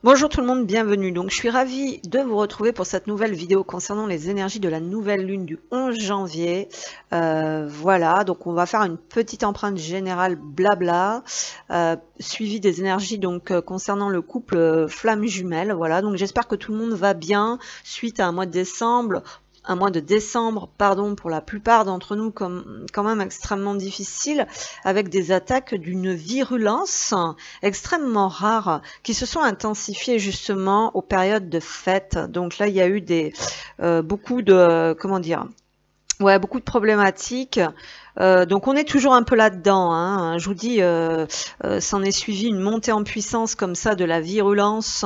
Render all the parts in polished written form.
Bonjour tout le monde, bienvenue. Donc je suis ravie de vous retrouver pour cette nouvelle vidéo concernant les énergies de la nouvelle lune du 11 janvier. Voilà, donc on va faire une petite empreinte générale blabla, suivie des énergies donc concernant le couple flamme jumelle. Voilà, donc j'espère que tout le monde va bien suite à un mois de décembre. Pardon, pour la plupart d'entre nous, quand même extrêmement difficile, avec des attaques d'une virulence extrêmement rare, qui se sont intensifiées justement aux périodes de fêtes. Donc là, il y a eu beaucoup de, beaucoup de problématiques. Donc on est toujours un peu là-dedans, hein. Je vous dis, s'en est suivi une montée en puissance comme ça de la virulence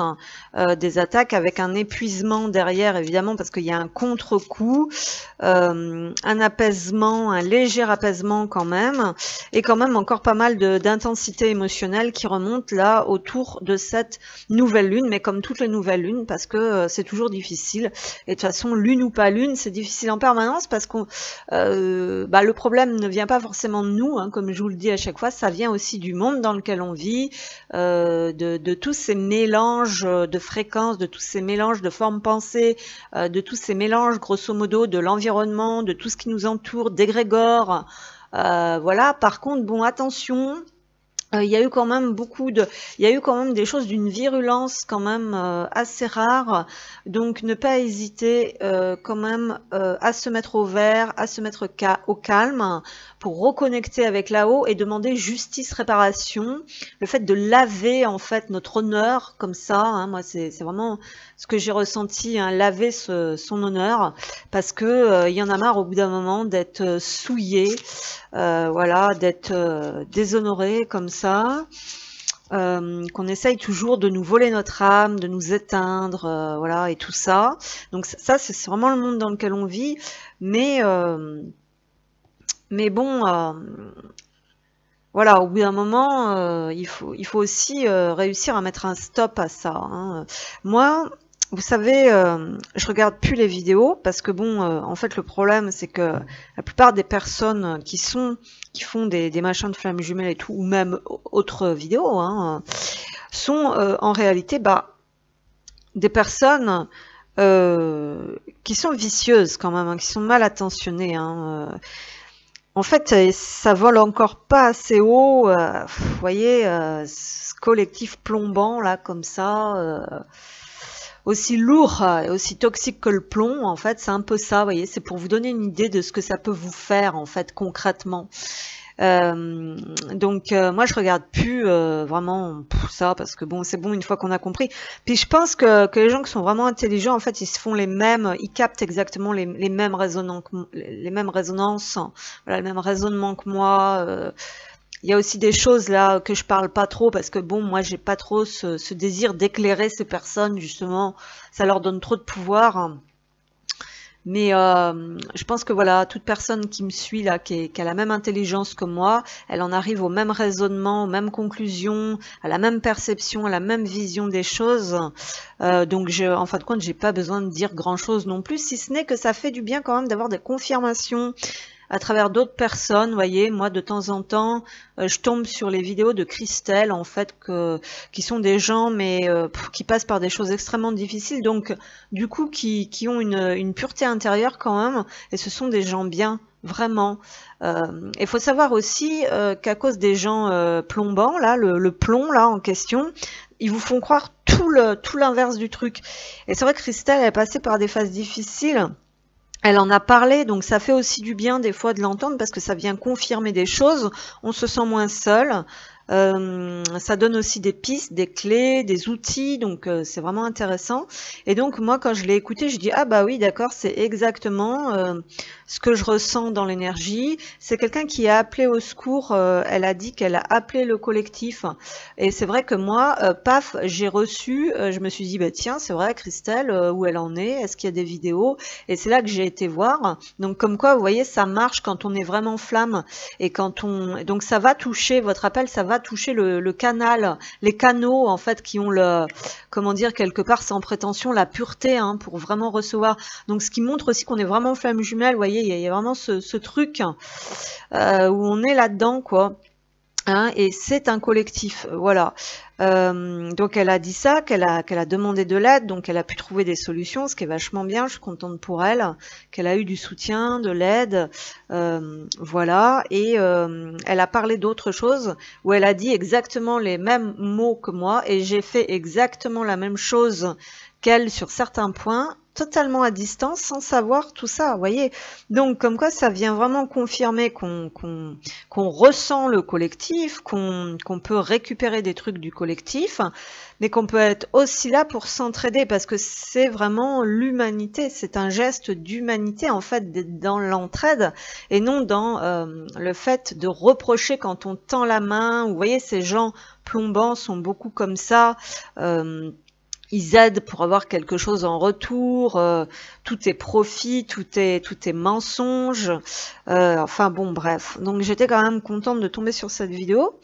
des attaques, avec un épuisement derrière évidemment, parce qu'il y a un contre-coup, un apaisement, un léger apaisement quand même, et quand même encore pas mal d'intensité émotionnelle qui remonte là autour de cette nouvelle lune, mais comme toutes les nouvelles lunes, parce que c'est toujours difficile, et de toute façon lune ou pas lune, c'est difficile en permanence, parce qu'on le problème ne vient pas forcément de nous, hein, comme je vous le dis à chaque fois, ça vient aussi du monde dans lequel on vit, de tous ces mélanges de fréquences, de tous ces mélanges de formes pensées, de tous ces mélanges grosso modo de l'environnement, de tout ce qui nous entoure, d'égrégore. Voilà, par contre, bon, attention. Il y a eu quand même des choses d'une virulence quand même assez rare, donc ne pas hésiter quand même à se mettre au vert, à se mettre au calme pour reconnecter avec là-haut et demander justice, réparation, le fait de laver en fait notre honneur comme ça, hein, moi c'est vraiment ce que j'ai ressenti, hein, laver son honneur, parce que il y en a marre au bout d'un moment d'être souillé, voilà, d'être déshonoré comme ça, qu'on essaye toujours de nous voler notre âme, de nous éteindre, voilà, et tout ça. Donc ça, c'est vraiment le monde dans lequel on vit, mais bon, voilà, au bout d'un moment, il faut aussi réussir à mettre un stop à ça, hein. Moi, vous savez, je regarde plus les vidéos parce que bon, en fait, le problème, c'est que la plupart des personnes qui font des machins de flammes jumelles et tout, ou même autres vidéos, hein, sont en réalité des personnes qui sont vicieuses quand même, hein, qui sont mal attentionnées, hein. En fait, ça vole encore pas assez haut, vous voyez, ce collectif plombant là, comme ça, aussi lourd et aussi toxique que le plomb, en fait, c'est un peu ça, vous voyez, c'est pour vous donner une idée de ce que ça peut vous faire, en fait, concrètement. Donc moi je regarde plus vraiment ça, parce que bon, c'est bon une fois qu'on a compris. Puis je pense que les gens qui sont vraiment intelligents, en fait, ils se font ils captent exactement les mêmes résonances, voilà, le même raisonnement que moi. Il y a aussi des choses là que je parle pas trop, parce que bon, moi j'ai pas trop ce désir d'éclairer ces personnes, justement, ça leur donne trop de pouvoir. Mais je pense que voilà, toute personne qui me suit là, qui a la même intelligence que moi, elle en arrive au même raisonnement, aux mêmes conclusions, à la même perception, à la même vision des choses. Donc en fin de compte, j'ai pas besoin de dire grand chose non plus, si ce n'est que ça fait du bien quand même d'avoir des confirmations à travers d'autres personnes. Vous voyez, moi de temps en temps, je tombe sur les vidéos de Christelle, en fait, qui sont des gens, mais qui passent par des choses extrêmement difficiles, donc du coup qui ont une pureté intérieure quand même, et ce sont des gens bien, vraiment. Il faut savoir aussi qu'à cause des gens plombants, là, le plomb là en question, ils vous font croire tout l'inverse du truc. Et c'est vrai que Christelle, elle est passée par des phases difficiles. Elle en a parlé, donc ça fait aussi du bien des fois de l'entendre, parce que ça vient confirmer des choses, on se sent moins seul, ça donne aussi des pistes, des clés, des outils, donc c'est vraiment intéressant. Et donc moi quand je l'ai écouté, je dis ah bah oui d'accord, c'est exactement ce que je ressens dans l'énergie. C'est quelqu'un qui a appelé au secours, elle a dit qu'elle a appelé le collectif, et c'est vrai que moi, paf, j'ai reçu, je me suis dit bah tiens, c'est vrai, Christelle, où elle en est, est-ce qu'il y a des vidéos? Et c'est là que j'ai été voir. Donc comme quoi, vous voyez, ça marche quand on est vraiment flamme, et donc ça va toucher votre appel, ça va toucher le canal, les canaux en fait, qui ont comment dire, quelque part sans prétention, la pureté, hein, pour vraiment recevoir. Donc ce qui montre aussi qu'on est vraiment flamme jumelle. Vous voyez, il y a vraiment ce truc où on est là-dedans, quoi. Hein, et c'est un collectif, voilà. Donc elle a dit ça, qu'elle a demandé de l'aide, donc elle a pu trouver des solutions, ce qui est vachement bien, je suis contente pour elle, qu'elle a eu du soutien, de l'aide, voilà, et elle a parlé d'autre chose, où elle a dit exactement les mêmes mots que moi, et j'ai fait exactement la même chose qu'elle sur certains points, totalement à distance, sans savoir tout ça, vous voyez. Donc comme quoi ça vient vraiment confirmer qu'on ressent le collectif, qu'on peut récupérer des trucs du collectif, mais qu'on peut être aussi là pour s'entraider, parce que c'est vraiment l'humanité, c'est un geste d'humanité en fait, d'être dans l'entraide, et non dans le fait de reprocher quand on tend la main. Vous voyez, ces gens plombants sont beaucoup comme ça, ils aident pour avoir quelque chose en retour, tout est profit, tout est mensonge, enfin bon bref. Donc j'étais quand même contente de tomber sur cette vidéo.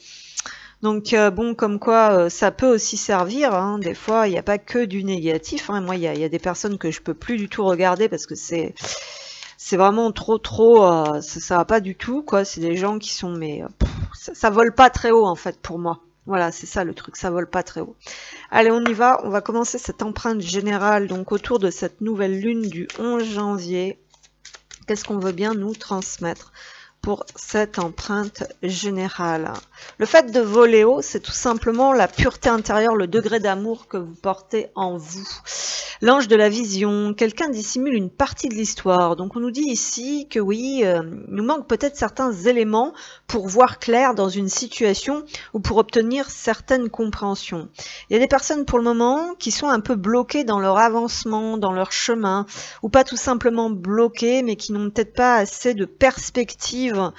Donc bon, comme quoi ça peut aussi servir, hein. Des fois il n'y a pas que du négatif, hein. Moi il y a des personnes que je peux plus du tout regarder parce que c'est vraiment trop ça va pas du tout quoi. C'est des gens qui sont mais ça vole pas très haut en fait pour moi. Voilà, c'est ça le truc, ça vole pas très haut. Allez, on y va, on va commencer cette empreinte générale, donc autour de cette nouvelle lune du 11 janvier. Qu'est-ce qu'on veut bien nous transmettre pour cette empreinte générale? Le fait de voler haut, c'est tout simplement la pureté intérieure, le degré d'amour que vous portez en vous. L'ange de la vision, quelqu'un dissimule une partie de l'histoire. Donc on nous dit ici que oui, il nous manque peut-être certains éléments pour voir clair dans une situation ou pour obtenir certaines compréhensions. Il y a des personnes pour le moment qui sont un peu bloquées dans leur avancement, dans leur chemin, ou pas tout simplement bloquées, mais qui n'ont peut-être pas assez de perspectives,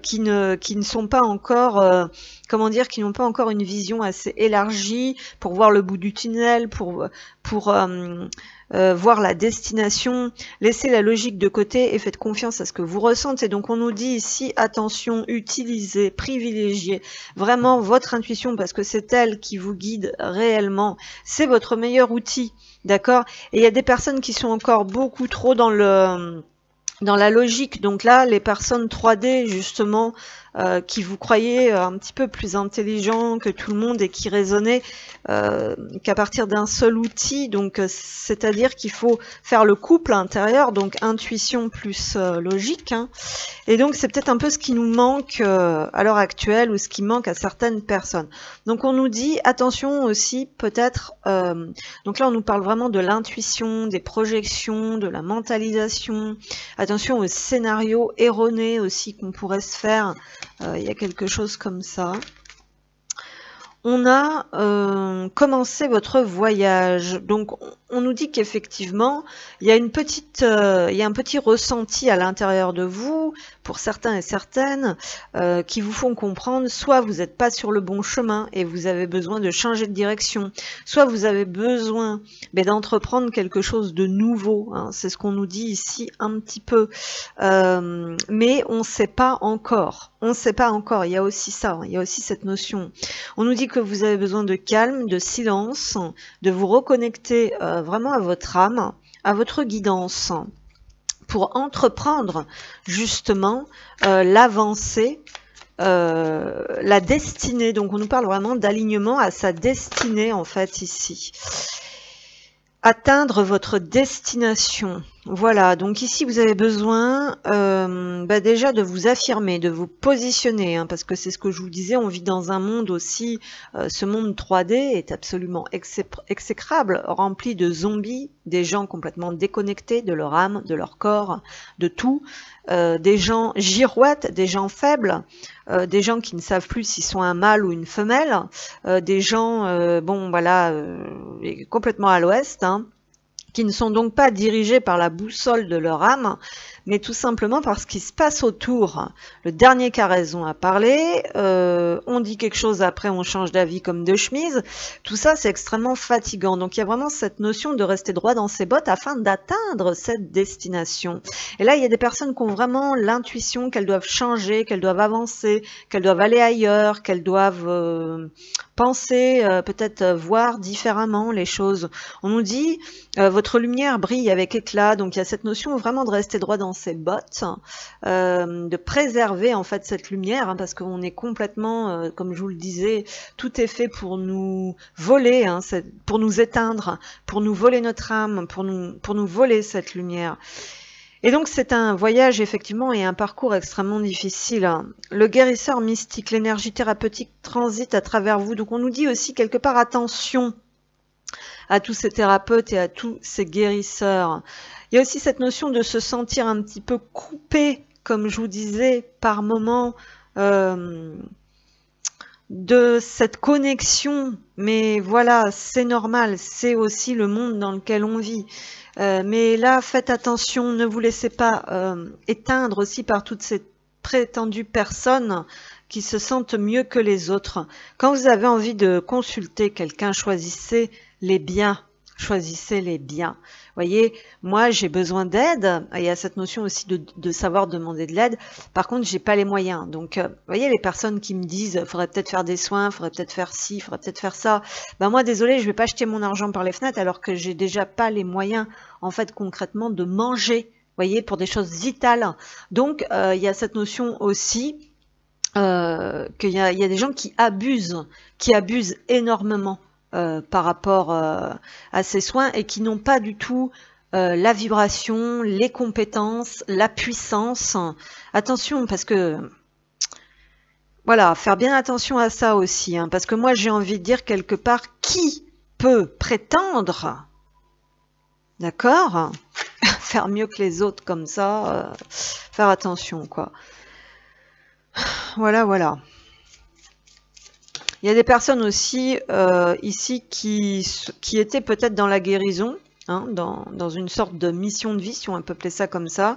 qui ne sont pas encore, comment dire, qui n'ont pas encore une vision assez élargie pour voir le bout du tunnel, pour voir la destination. Laissez la logique de côté et faites confiance à ce que vous ressentez. Donc on nous dit ici, attention, utilisez, privilégiez vraiment votre intuition parce que c'est elle qui vous guide réellement. C'est votre meilleur outil, d'accord? Et il y a des personnes qui sont encore beaucoup trop dans la logique. Donc là, les personnes 3D, justement, qui vous croyez un petit peu plus intelligent que tout le monde et qui raisonnez qu'à partir d'un seul outil, donc c'est-à-dire qu'il faut faire le couple intérieur, donc intuition plus logique, hein. Et donc c'est peut-être un peu ce qui nous manque à l'heure actuelle ou ce qui manque à certaines personnes. Donc on nous dit attention aussi peut-être, donc là on nous parle vraiment de l'intuition, des projections, de la mentalisation, attention aux scénarios erronés aussi qu'on pourrait se faire. Il y a quelque chose comme ça. On a commencé votre voyage. Donc on nous dit qu'effectivement il y a un petit ressenti à l'intérieur de vous, pour certains et certaines, qui vous font comprendre soit vous n'êtes pas sur le bon chemin et vous avez besoin de changer de direction, soit vous avez besoin d'entreprendre quelque chose de nouveau, hein. C'est ce qu'on nous dit ici un petit peu, mais on ne sait pas encore. On ne sait pas encore, il y a aussi ça, hein, il y a aussi cette notion. On nous dit que vous avez besoin de calme, de silence, de vous reconnecter vraiment à votre âme, à votre guidance, pour entreprendre justement l'avancée, la destinée. Donc on nous parle vraiment d'alignement à sa destinée en fait ici. Atteindre votre destination. Voilà, donc ici vous avez besoin déjà de vous affirmer, de vous positionner, hein, parce que c'est ce que je vous disais, on vit dans un monde aussi, ce monde 3D est absolument exécrable, rempli de zombies, des gens complètement déconnectés de leur âme, de leur corps, de tout, des gens girouettes, des gens faibles, des gens qui ne savent plus s'ils sont un mâle ou une femelle, des gens, bon voilà, complètement à l'ouest, hein, qui ne sont donc pas dirigés par la boussole de leur âme, mais tout simplement par ce qui se passe autour. Le dernier cargaison a parlé, on dit quelque chose, après on change d'avis comme de chemise. Tout ça, c'est extrêmement fatigant. Donc il y a vraiment cette notion de rester droit dans ses bottes afin d'atteindre cette destination. Et là, il y a des personnes qui ont vraiment l'intuition qu'elles doivent changer, qu'elles doivent avancer, qu'elles doivent aller ailleurs, qu'elles doivent penser, peut-être voir différemment les choses. On nous dit, votre lumière brille avec éclat, donc il y a cette notion vraiment de rester droit dans ses bottes, de préserver en fait cette lumière, hein, parce qu'on est complètement, comme je vous le disais, tout est fait pour nous voler, hein, pour nous éteindre, pour nous voler notre âme, pour nous voler cette lumière. Et donc c'est un voyage effectivement et un parcours extrêmement difficile. Le guérisseur mystique, l'énergie thérapeutique transite à travers vous. Donc on nous dit aussi quelque part attention à tous ces thérapeutes et à tous ces guérisseurs. Il y a aussi cette notion de se sentir un petit peu coupé, comme je vous disais, par moment, de cette connexion. Mais voilà, c'est normal, c'est aussi le monde dans lequel on vit. Mais là, faites attention, ne vous laissez pas éteindre aussi par toutes ces prétendues personnes qui se sentent mieux que les autres. Quand vous avez envie de consulter quelqu'un, choisissez les biens. Choisissez les biens. Voyez, moi j'ai besoin d'aide. Il y a cette notion aussi de savoir demander de l'aide. Par contre, j'ai pas les moyens. Donc, voyez les personnes qui me disent, faudrait peut-être faire des soins, faudrait peut-être faire ci, faudrait peut-être faire ça. Ben moi, désolé, je vais pas jeter mon argent par les fenêtres alors que j'ai déjà pas les moyens, en fait, concrètement, de manger. Voyez, pour des choses vitales. Donc, il y a cette notion aussi qu'il y a des gens qui abusent énormément. Par rapport à ces soins et qui n'ont pas du tout la vibration, les compétences, la puissance. Attention parce que voilà, faire bien attention à ça aussi, hein, parce que moi j'ai envie de dire quelque part qui peut prétendre, d'accord, faire mieux que les autres comme ça, faire attention quoi. Voilà, voilà. Il y a des personnes aussi ici qui étaient peut-être dans la guérison, hein, dans une sorte de mission de vie, si on peut appeler ça comme ça,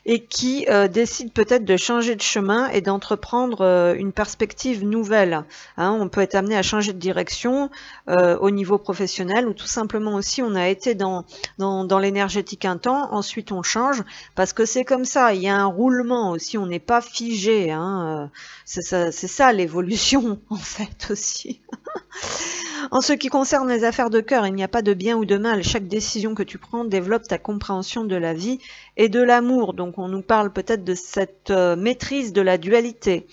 et qui décident peut-être de changer de chemin et d'entreprendre une perspective nouvelle. Hein, on peut être amené à changer de direction au niveau professionnel ou tout simplement aussi on a été dans l'énergétique un temps, ensuite on change parce que c'est comme ça, il y a un roulement aussi, on n'est pas figé. Hein, c'est ça l'évolution en fait aussi. En ce qui concerne les affaires de cœur, il n'y a pas de bien ou de mal. Chaque décision que tu prends développe ta compréhension de la vie et de l'amour. Donc on nous parle peut-être de cette maîtrise de la dualité.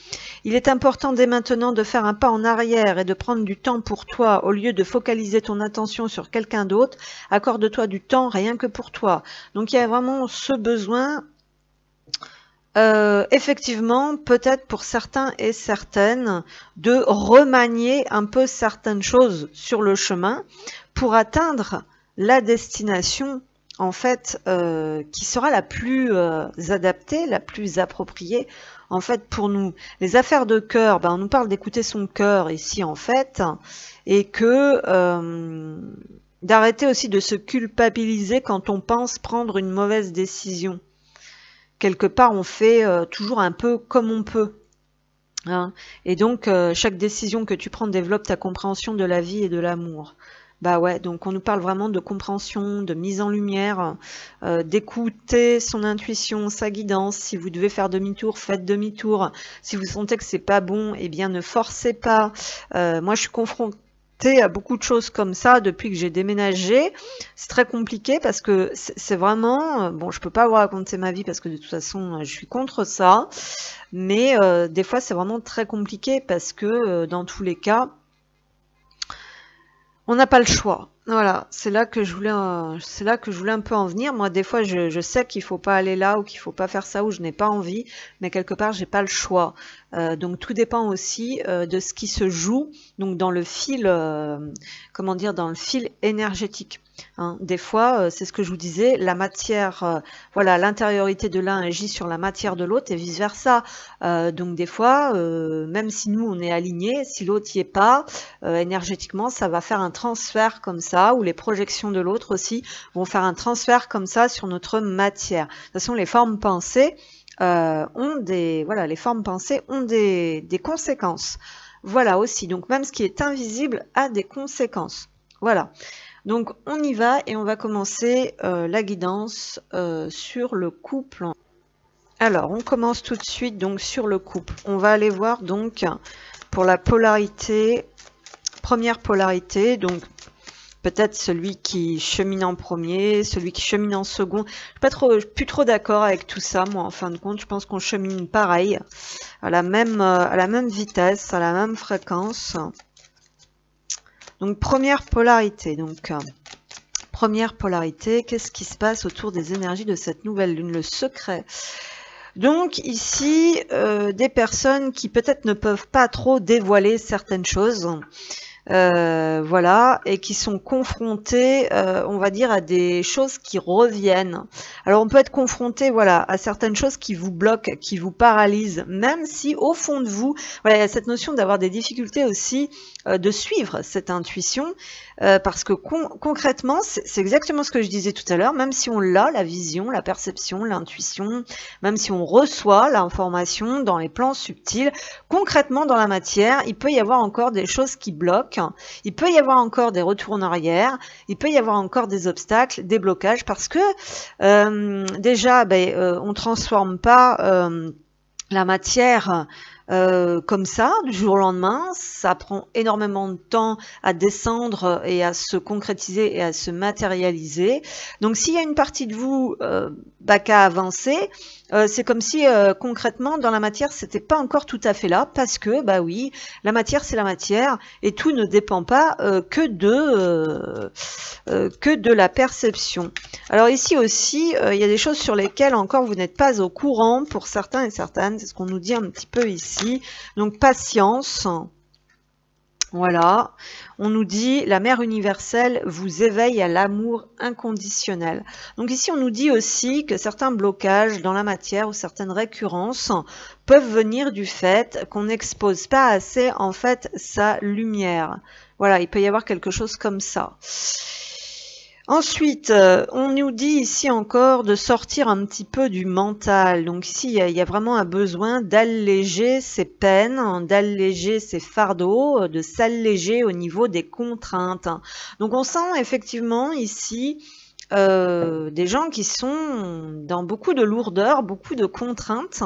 Il est important dès maintenant de faire un pas en arrière et de prendre du temps pour toi. Au lieu de focaliser ton attention sur quelqu'un d'autre, accorde-toi du temps rien que pour toi. Donc il y a vraiment ce besoin. Effectivement, peut-être pour certains et certaines, de remanier un peu certaines choses sur le chemin pour atteindre la destination, en fait, qui sera la plus adaptée, la plus appropriée, en fait, pour nous. Les affaires de cœur, ben, on nous parle d'écouter son cœur ici, en fait, et que d'arrêter aussi de se culpabiliser quand on pense prendre une mauvaise décision. Quelque part, on fait toujours un peu comme on peut. Hein. Et donc, chaque décision que tu prends développe ta compréhension de la vie et de l'amour. Bah ouais, donc on nous parle vraiment de compréhension, de mise en lumière, d'écouter son intuition, sa guidance. Si vous devez faire demi-tour, faites demi-tour. Si vous sentez que c'est pas bon, eh bien ne forcez pas. Moi, je suis confrontée à beaucoup de choses comme ça depuis que j'ai déménagé. C'est très compliqué parce que c'est vraiment... Bon, je peux pas vous raconter ma vie parce que de toute façon, je suis contre ça. Mais des fois, c'est vraiment très compliqué parce que dans tous les cas, on n'a pas le choix. Voilà, c'est là que je voulais un peu en venir. Moi, des fois, je sais qu'il faut pas aller là ou qu'il faut pas faire ça ou je n'ai pas envie, mais quelque part, j'ai pas le choix. Donc, tout dépend aussi de ce qui se joue. Donc, dans le fil, comment dire, dans le fil énergétique. Hein. Des fois, c'est ce que je vous disais, la matière, voilà, l'intériorité de l'un agit sur la matière de l'autre et vice versa. Donc, des fois, même si nous on est alignés, si l'autre n'y est pas, énergétiquement, ça va faire un transfert comme ça, ou les projections de l'autre aussi vont faire un transfert comme ça sur notre matière. De toute façon, les formes pensées ont des, voilà, les formes pensées ont des conséquences. Voilà aussi. Donc, même ce qui est invisible a des conséquences. Voilà. Donc on y va et on va commencer la guidance sur le couple. Alors on commence tout de suite donc sur le couple. On va aller voir donc pour la polarité, première polarité, donc peut-être celui qui chemine en premier, celui qui chemine en second. Je suis plus trop d'accord avec tout ça, moi, en fin de compte. Je pense qu'on chemine pareil, à la même vitesse, à la même fréquence. Donc, première polarité. Donc, première polarité, qu'est-ce qui se passe autour des énergies de cette nouvelle lune? Le secret. Donc ici, des personnes qui peut-être ne peuvent pas trop dévoiler certaines choses, voilà, et qui sont confrontées, on va dire, à des choses qui reviennent. Alors on peut être confronté, voilà, à certaines choses qui vous bloquent, qui vous paralysent, même si au fond de vous, voilà, il y a cette notion d'avoir des difficultés aussi de suivre cette intuition, parce que concrètement, c'est exactement ce que je disais tout à l'heure, même si on l'a, la vision, la perception, l'intuition, même si on reçoit l'information dans les plans subtils, concrètement dans la matière, il peut y avoir encore des choses qui bloquent, il peut y avoir encore des retours en arrière, il peut y avoir encore des obstacles, des blocages, parce que déjà, on ne transforme pas la matière comme ça, du jour au lendemain. Ça prend énormément de temps à descendre et à se concrétiser et à se matérialiser. Donc s'il y a une partie de vous qui a avancé, c'est comme si concrètement dans la matière c'était pas encore tout à fait là, parce que bah oui, la matière c'est la matière et tout ne dépend pas que de la perception. Alors ici aussi il y a des choses sur lesquelles encore vous n'êtes pas au courant pour certains et certaines, c'est ce qu'on nous dit un petit peu ici. Donc patience. Voilà, on nous dit la mère universelle vous éveille à l'amour inconditionnel. Donc ici on nous dit aussi que certains blocages dans la matière ou certaines récurrences peuvent venir du fait qu'on n'expose pas assez en fait sa lumière. Voilà, il peut y avoir quelque chose comme ça. Ensuite, on nous dit ici encore de sortir un petit peu du mental. Donc ici, il y a vraiment un besoin d'alléger ses peines, d'alléger ses fardeaux, de s'alléger au niveau des contraintes. Donc on sent effectivement ici des gens qui sont dans beaucoup de lourdeur, beaucoup de contraintes.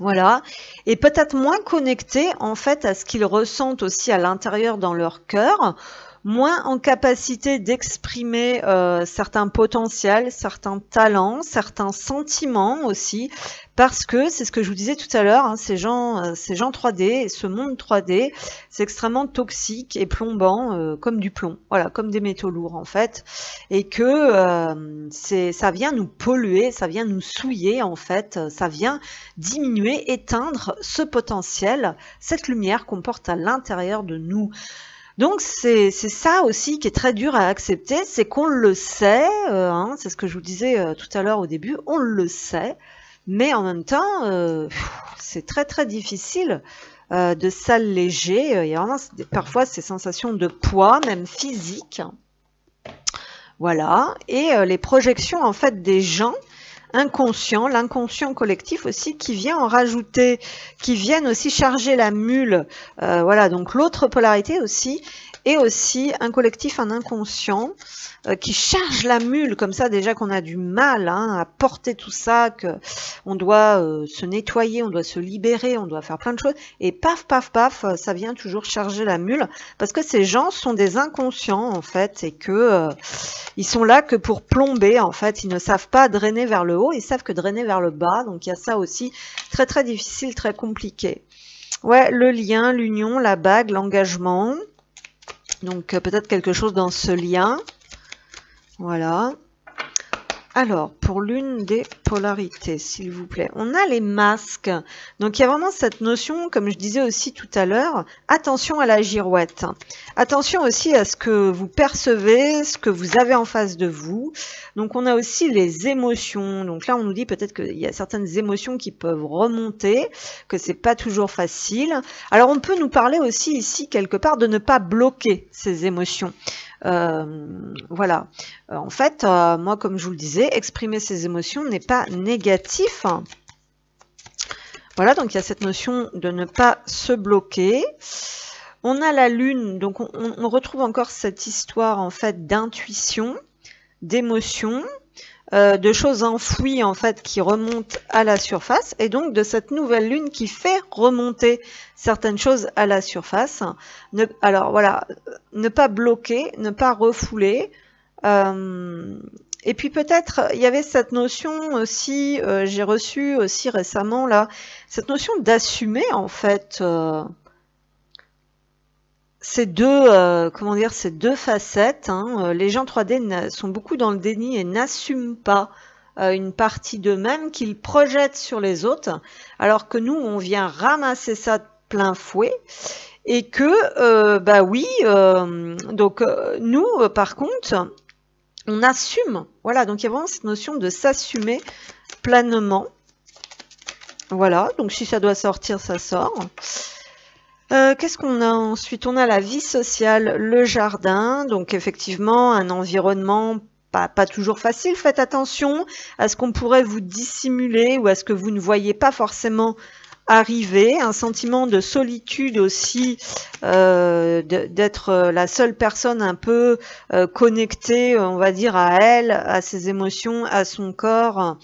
Voilà, et peut-être moins connectés en fait à ce qu'ils ressentent aussi à l'intérieur dans leur cœur, moins en capacité d'exprimer certains potentiels, certains talents, certains sentiments aussi, parce que c'est ce que je vous disais tout à l'heure, hein, ces gens 3D, ce monde 3D, c'est extrêmement toxique et plombant, comme du plomb, voilà, comme des métaux lourds en fait, et que ça vient nous polluer, ça vient nous souiller en fait, ça vient diminuer, éteindre ce potentiel, cette lumière qu'on porte à l'intérieur de nous. Donc c'est ça aussi qui est très dur à accepter, c'est qu'on le sait, hein, c'est ce que je vous disais tout à l'heure au début, on le sait, mais en même temps, c'est très très difficile de s'alléger. Il y a vraiment parfois ces sensations de poids, même physique. Voilà, et les projections en fait des gens inconscients, l'inconscient collectif aussi qui vient en rajouter, qui viennent aussi charger la mule. Voilà, donc l'autre polarité aussi, et aussi un collectif, un inconscient qui charge la mule comme ça, déjà qu'on a du mal hein, à porter tout ça, que on doit se nettoyer, on doit se libérer, on doit faire plein de choses, et paf paf paf, ça vient toujours charger la mule, parce que ces gens sont des inconscients en fait, et que ils sont là que pour plomber en fait, ils ne savent pas drainer vers le haut, ils savent que drainer vers le bas, donc il y a ça aussi, très très difficile, très compliqué. Ouais, le lien, l'union, la bague, l'engagement, donc peut-être quelque chose dans ce lien. Voilà. Alors, pour l'une des polarités, s'il vous plaît, on a les masques. Donc, il y a vraiment cette notion, comme je disais aussi tout à l'heure, attention à la girouette. Attention aussi à ce que vous percevez, ce que vous avez en face de vous. Donc, on a aussi les émotions. Donc là, on nous dit peut-être qu'il y a certaines émotions qui peuvent remonter, que c'est pas toujours facile. Alors, on peut nous parler aussi ici, quelque part, de ne pas bloquer ces émotions. Voilà. En fait, moi, comme je vous le disais, exprimer ses émotions n'est pas négatif. Voilà, donc il y a cette notion de ne pas se bloquer. On a la lune, donc on retrouve encore cette histoire en fait d'intuition, d'émotion. de choses enfouies en fait qui remontent à la surface, et donc de cette nouvelle lune qui fait remonter certaines choses à la surface. Alors voilà, ne pas bloquer, ne pas refouler. Et puis peut-être il y avait cette notion aussi, j'ai reçu aussi récemment là, cette notion d'assumer en fait ces deux, comment dire, ces deux facettes. Les gens 3D sont beaucoup dans le déni et n'assument pas une partie d'eux-mêmes qu'ils projettent sur les autres, alors que nous, on vient ramasser ça de plein fouet. Et que, bah oui, donc nous, par contre, on assume. Voilà, donc il y a vraiment cette notion de s'assumer pleinement. Voilà, donc si ça doit sortir, ça sort. Qu'est-ce qu'on a ensuite? On a la vie sociale, le jardin, donc effectivement un environnement pas toujours facile. Faites attention à ce qu'on pourrait vous dissimuler ou à ce que vous ne voyez pas forcément arriver. Un sentiment de solitude aussi, d'être la seule personne un peu connectée, on va dire, à elle, à ses émotions, à son corps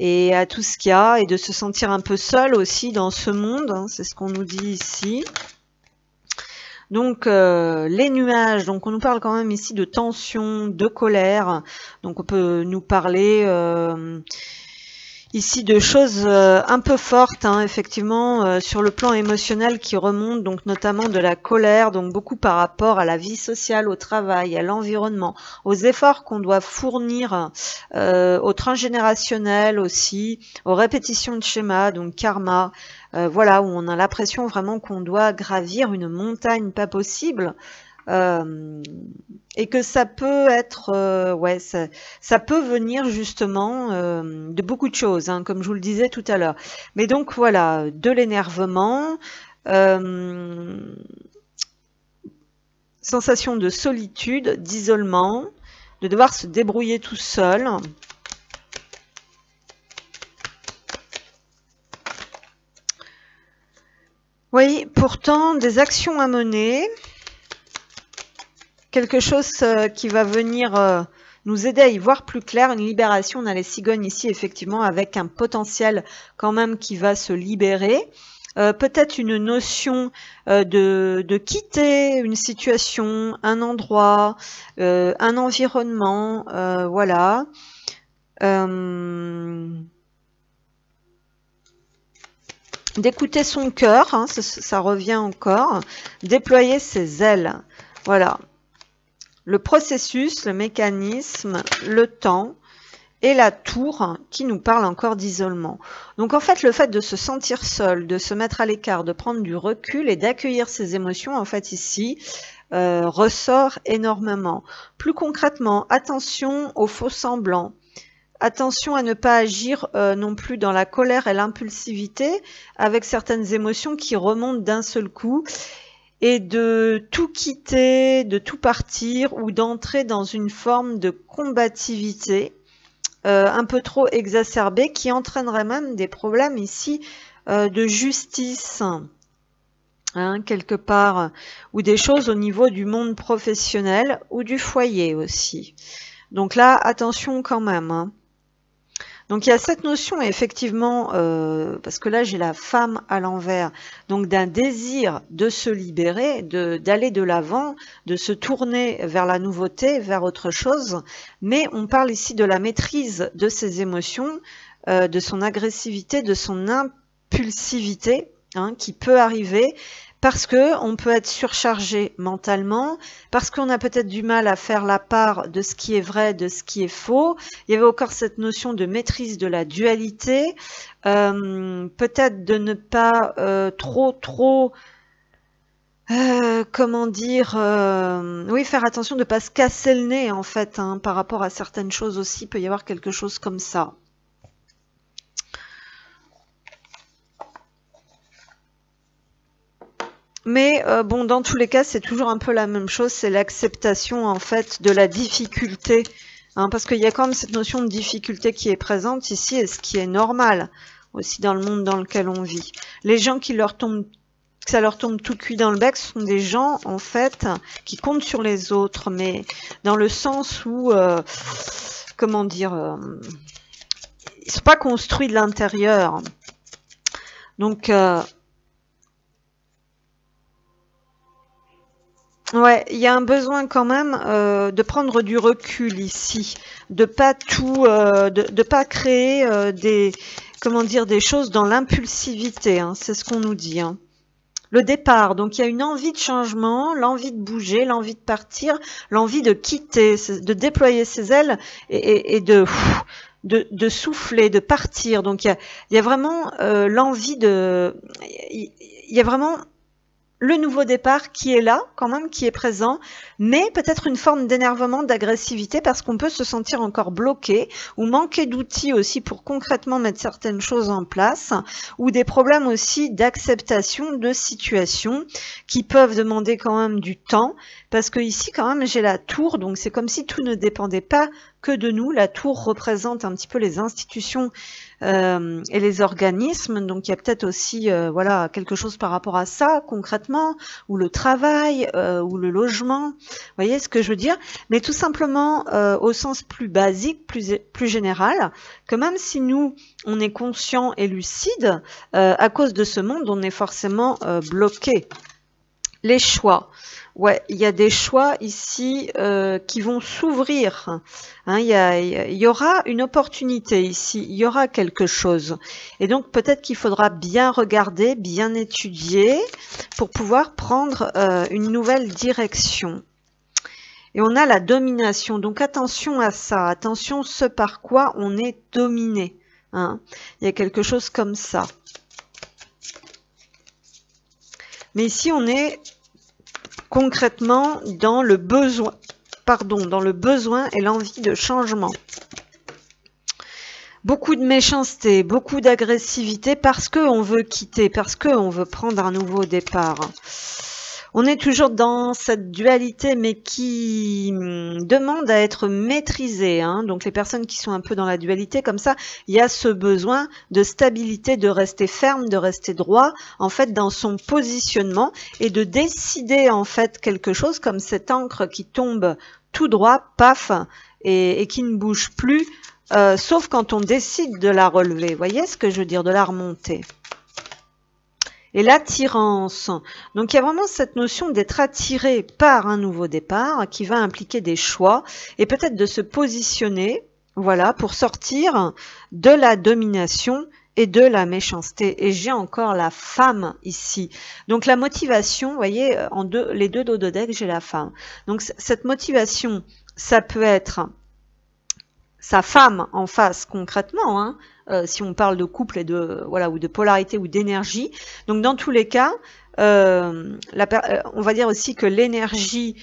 et à tout ce qu'il y a, et de se sentir un peu seul aussi dans ce monde, c'est ce qu'on nous dit ici. Donc les nuages, donc on nous parle quand même ici de tension, de colère, donc on peut nous parler ici de choses un peu fortes, effectivement, sur le plan émotionnel qui remontent, donc notamment de la colère, donc beaucoup par rapport à la vie sociale, au travail, à l'environnement, aux efforts qu'on doit fournir, au transgénérationnel aussi, aux répétitions de schémas, donc karma, voilà, où on a l'impression vraiment qu'on doit gravir une montagne pas possible. Et que ça peut être, ouais, ça peut venir justement de beaucoup de choses, comme je vous le disais tout à l'heure. Mais donc voilà, de l'énervement, sensation de solitude, d'isolement, de devoir se débrouiller tout seul. Oui, pourtant, des actions à mener. Quelque chose qui va venir nous aider à y voir plus clair, une libération. On a les cigognes ici, effectivement, avec un potentiel quand même qui va se libérer. Peut-être une notion de quitter une situation, un endroit, un environnement, voilà. D'écouter son cœur, ça revient encore. Déployer ses ailes, voilà. Le processus, le mécanisme, le temps et la tour qui nous parle encore d'isolement. Donc en fait, le fait de se sentir seul, de se mettre à l'écart, de prendre du recul et d'accueillir ses émotions, en fait ici, ressort énormément. Plus concrètement, attention aux faux semblants. Attention à ne pas agir non plus dans la colère et l'impulsivité avec certaines émotions qui remontent d'un seul coup, et de tout quitter, de tout partir ou d'entrer dans une forme de combativité un peu trop exacerbée qui entraînerait même des problèmes ici de justice, quelque part, ou des choses au niveau du monde professionnel ou du foyer aussi. Donc là, attention quand même. Donc il y a cette notion effectivement, parce que là j'ai la femme à l'envers, donc d'un désir de se libérer, d'aller de l'avant, de se tourner vers la nouveauté, vers autre chose, mais on parle ici de la maîtrise de ses émotions, de son agressivité, de son impulsivité, qui peut arriver, parce que on peut être surchargé mentalement, parce qu'on a peut-être du mal à faire la part de ce qui est vrai, de ce qui est faux. Il y avait encore cette notion de maîtrise de la dualité, peut-être de ne pas trop comment dire, oui, faire attention de ne pas se casser le nez en fait, par rapport à certaines choses aussi, il peut y avoir quelque chose comme ça. Mais bon, dans tous les cas, c'est toujours un peu la même chose, c'est l'acceptation en fait de la difficulté, parce qu'il y a quand même cette notion de difficulté qui est présente ici, et ce qui est normal aussi dans le monde dans lequel on vit. Les gens que ça leur tombe tout cuit dans le bec, ce sont des gens en fait qui comptent sur les autres, mais dans le sens où comment dire, ils sont pas construits de l'intérieur. Donc, ouais, il y a un besoin quand même de prendre du recul ici, de pas tout, de pas créer des, comment dire, des choses dans l'impulsivité. Hein, c'est ce qu'on nous dit. Hein. Le départ, donc il y a une envie de changement, l'envie de bouger, l'envie de partir, l'envie de quitter, de déployer ses ailes et de souffler, de partir. Donc il y a vraiment l'envie de... Il y a vraiment le nouveau départ qui est là, quand même, qui est présent, mais peut-être une forme d'énervement, d'agressivité, parce qu'on peut se sentir encore bloqué, ou manquer d'outils aussi pour concrètement mettre certaines choses en place, ou des problèmes aussi d'acceptation de situations qui peuvent demander quand même du temps, parce que ici, quand même, j'ai la tour, donc c'est comme si tout ne dépendait pas que de nous. La tour représente un petit peu les institutions et les organismes, donc il y a peut-être aussi voilà, quelque chose par rapport à ça concrètement, ou le travail, ou le logement, vous voyez ce que je veux dire, mais tout simplement au sens plus basique, plus général, que même si nous on est conscient et lucide, à cause de ce monde on est forcément bloqué. Les choix. Ouais, il y a des choix ici qui vont s'ouvrir. Hein, il y aura une opportunité ici, il y aura quelque chose. Et donc peut-être qu'il faudra bien regarder, bien étudier pour pouvoir prendre une nouvelle direction. Et on a la domination. Donc attention à ça, attention ce par quoi on est dominé. Hein. Il y a quelque chose comme ça. Mais ici on est concrètement dans le besoin, dans le besoin et l'envie de changement. Beaucoup de méchanceté, beaucoup d'agressivité parce qu'on veut quitter, parce qu'on veut prendre un nouveau départ. On est toujours dans cette dualité, mais qui demande à être maîtrisée. Hein. Donc les personnes qui sont un peu dans la dualité, comme ça, il y a ce besoin de stabilité, de rester ferme, de rester droit, en fait, dans son positionnement et de décider, en fait, quelque chose comme cette encre qui tombe tout droit, paf, et qui ne bouge plus, sauf quand on décide de la relever. Vous voyez ce que je veux dire, de la remonter. Et l'attirance. Donc il y a vraiment cette notion d'être attiré par un nouveau départ qui va impliquer des choix et peut-être de se positionner, voilà, pour sortir de la domination et de la méchanceté. Et j'ai encore la femme ici. Donc la motivation, vous voyez, les deux dos de deck, j'ai la femme. Donc cette motivation, ça peut être sa femme en face concrètement, hein, si on parle de couple et de voilà ou de polarité ou d'énergie. Donc dans tous les cas, on va dire aussi que l'énergie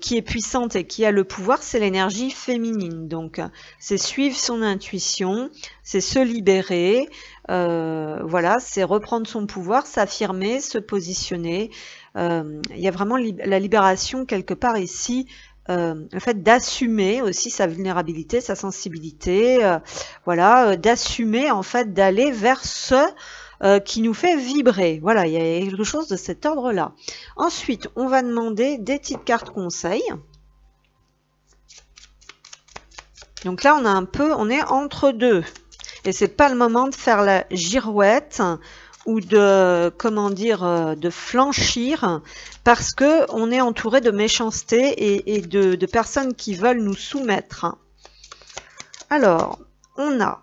qui est puissante et qui a le pouvoir, c'est l'énergie féminine. Donc c'est suivre son intuition, c'est se libérer, voilà, c'est reprendre son pouvoir, s'affirmer, se positionner. Il y a vraiment la libération quelque part ici. Le fait d'assumer aussi sa vulnérabilité, sa sensibilité, voilà, d'assumer en fait d'aller vers ce qui nous fait vibrer. Voilà, il y a quelque chose de cet ordre-là. Ensuite, on va demander des petites cartes conseils. Donc là, on est entre deux. Et c'est pas le moment de faire la girouette ou de, comment dire, de flanchir, parce que on est entouré de méchanceté et de personnes qui veulent nous soumettre. Alors, on a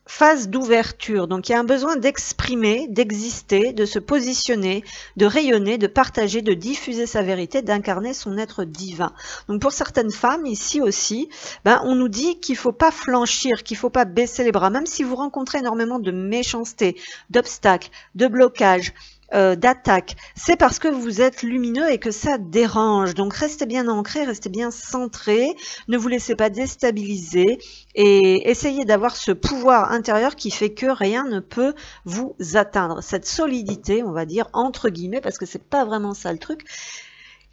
phase d'ouverture, donc il y a un besoin d'exprimer, d'exister, de se positionner, de rayonner, de partager, de diffuser sa vérité, d'incarner son être divin. Donc pour certaines femmes ici aussi, on nous dit qu'il ne faut pas flanchir, qu'il ne faut pas baisser les bras, même si vous rencontrez énormément de méchanceté, d'obstacles, de blocages, d'attaque, c'est parce que vous êtes lumineux et que ça dérange. Donc restez bien ancré, restez bien centré, ne vous laissez pas déstabiliser et essayez d'avoir ce pouvoir intérieur qui fait que rien ne peut vous atteindre. Cette solidité, on va dire entre guillemets, parce que c'est pas vraiment ça le truc,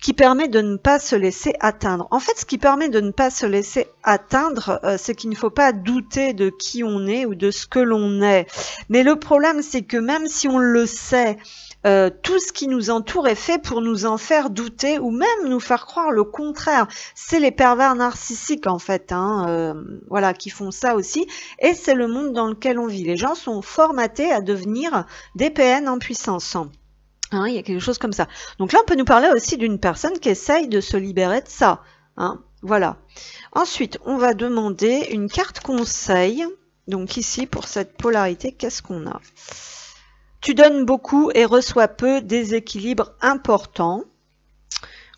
qui permet de ne pas se laisser atteindre. En fait, ce qui permet de ne pas se laisser atteindre, c'est qu'il ne faut pas douter de qui on est ou de ce que l'on est. Mais le problème, c'est que même si on le sait, tout ce qui nous entoure est fait pour nous en faire douter ou même nous faire croire le contraire. C'est les pervers narcissiques en fait, hein, voilà, qui font ça aussi. Et c'est le monde dans lequel on vit. Les gens sont formatés à devenir des PN en puissance. Hein, il y a quelque chose comme ça. Donc là, on peut nous parler aussi d'une personne qui essaye de se libérer de ça. Hein, voilà. Ensuite, on va demander une carte conseil. Donc ici, pour cette polarité, qu'est-ce qu'on a ? Tu donnes beaucoup et reçois peu, déséquilibre important.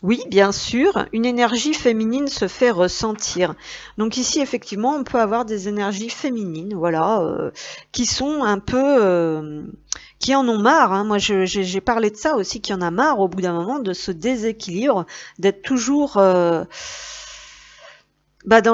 Oui, bien sûr, une énergie féminine se fait ressentir. Donc ici, effectivement, on peut avoir des énergies féminines, voilà, qui sont un peu... qui en ont marre. Hein. Moi, j'ai parlé de ça aussi, qui en a marre au bout d'un moment de ce déséquilibre, d'être toujours... dans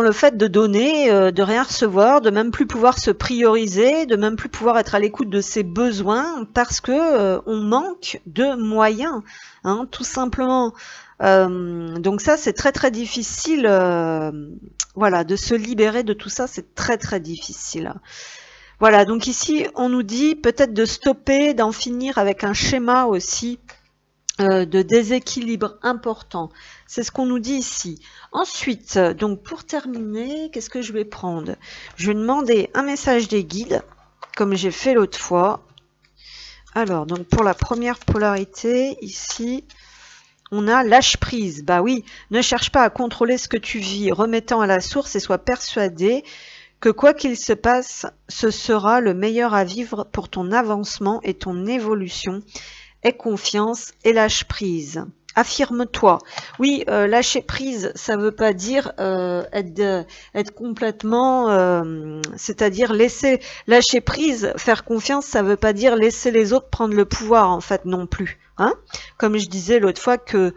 le fait de donner, de rien recevoir, de même plus pouvoir se prioriser, de même plus pouvoir être à l'écoute de ses besoins parce que on manque de moyens, hein, tout simplement. Donc ça, c'est très très difficile, voilà, de se libérer de tout ça, c'est très très difficile. Voilà, donc ici, on nous dit peut-être de stopper, d'en finir avec un schéma aussi de déséquilibre important. C'est ce qu'on nous dit ici. Ensuite, donc pour terminer, qu'est-ce que je vais prendre? Je vais demander un message des guides, comme j'ai fait l'autre fois. Alors, donc pour la première polarité, ici, on a lâche prise. Bah oui, ne cherche pas à contrôler ce que tu vis, remettant à la source et sois persuadé que quoi qu'il se passe, ce sera le meilleur à vivre pour ton avancement et ton évolution. Aie confiance et lâche prise. Affirme-toi. Oui, lâcher prise, ça veut pas dire être complètement, c'est-à-dire lâcher prise, faire confiance, ça veut pas dire laisser les autres prendre le pouvoir en fait non plus. Hein, comme je disais l'autre fois que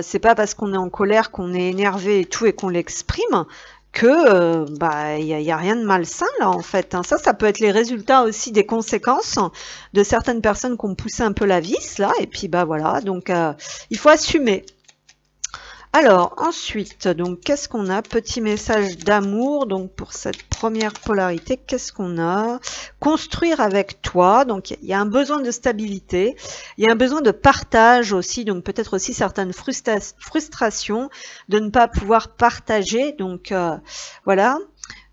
c'est pas parce qu'on est en colère, qu'on est énervé et tout et qu'on l'exprime que y a rien de malsain là en fait. Hein. Ça peut être les résultats aussi des conséquences de certaines personnes qui ont poussé un peu la vis là, et puis voilà, donc il faut assumer. Alors ensuite, donc qu'est-ce qu'on a? Petit message d'amour, donc pour cette première polarité, qu'est-ce qu'on a? Construire avec toi, donc il y a un besoin de stabilité, il y a un besoin de partage aussi, donc peut-être aussi certaines frustrations de ne pas pouvoir partager, donc voilà.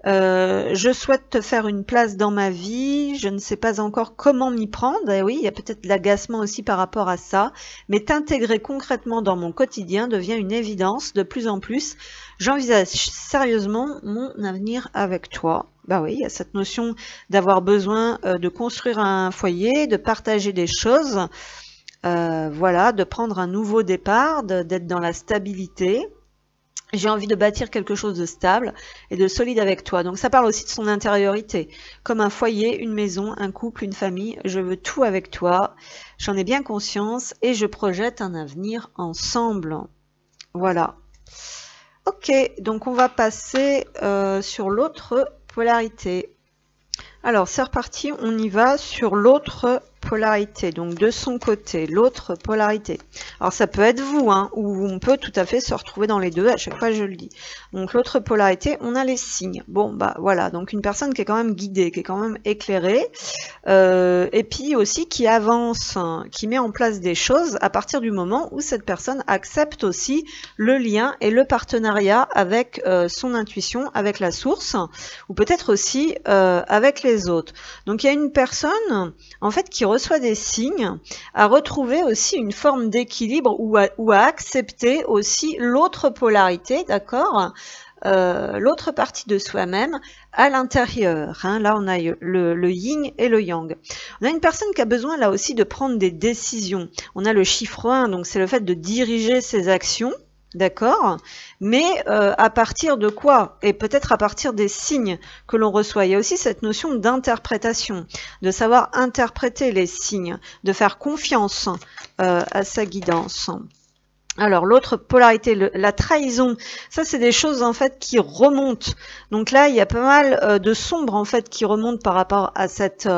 Je souhaite te faire une place dans ma vie, je ne sais pas encore comment m'y prendre, et oui, il y a peut-être de l'agacement aussi par rapport à ça, mais t'intégrer concrètement dans mon quotidien devient une évidence de plus en plus. J'envisage sérieusement mon avenir avec toi. Bah oui, il y a cette notion d'avoir besoin de construire un foyer, de partager des choses, voilà, de prendre un nouveau départ, d'être dans la stabilité. J'ai envie de bâtir quelque chose de stable et de solide avec toi. Donc ça parle aussi de son intériorité. Comme un foyer, une maison, un couple, une famille. Je veux tout avec toi. J'en ai bien conscience et je projette un avenir ensemble. Voilà. Ok, donc on va passer sur l'autre polarité. Alors c'est reparti, on y va sur l'autre polarité, donc de son côté, l'autre polarité. Alors ça peut être vous, hein, ou on peut tout à fait se retrouver dans les deux, à chaque fois je le dis. Donc l'autre polarité, on a les signes. Bon, voilà, donc une personne qui est quand même guidée, qui est quand même éclairée, et puis aussi qui avance, qui met en place des choses à partir du moment où cette personne accepte aussi le lien et le partenariat avec son intuition, avec la source, ou peut-être aussi avec les autres. Donc il y a une personne en fait qui reçoit des signes, à retrouver aussi une forme d'équilibre ou à accepter aussi l'autre polarité, d'accord, l'autre partie de soi-même à l'intérieur. Hein. Là, on a le yin et le yang. On a une personne qui a besoin là aussi de prendre des décisions. On a le chiffre 1, donc c'est le fait de diriger ses actions. D'accord, mais à partir de quoi? Et peut-être à partir des signes que l'on reçoit. Il y a aussi cette notion d'interprétation, de savoir interpréter les signes, de faire confiance à sa guidance. Alors l'autre polarité, la trahison, ça c'est des choses en fait qui remontent. Donc là il y a pas mal de sombre en fait qui remonte par rapport à cette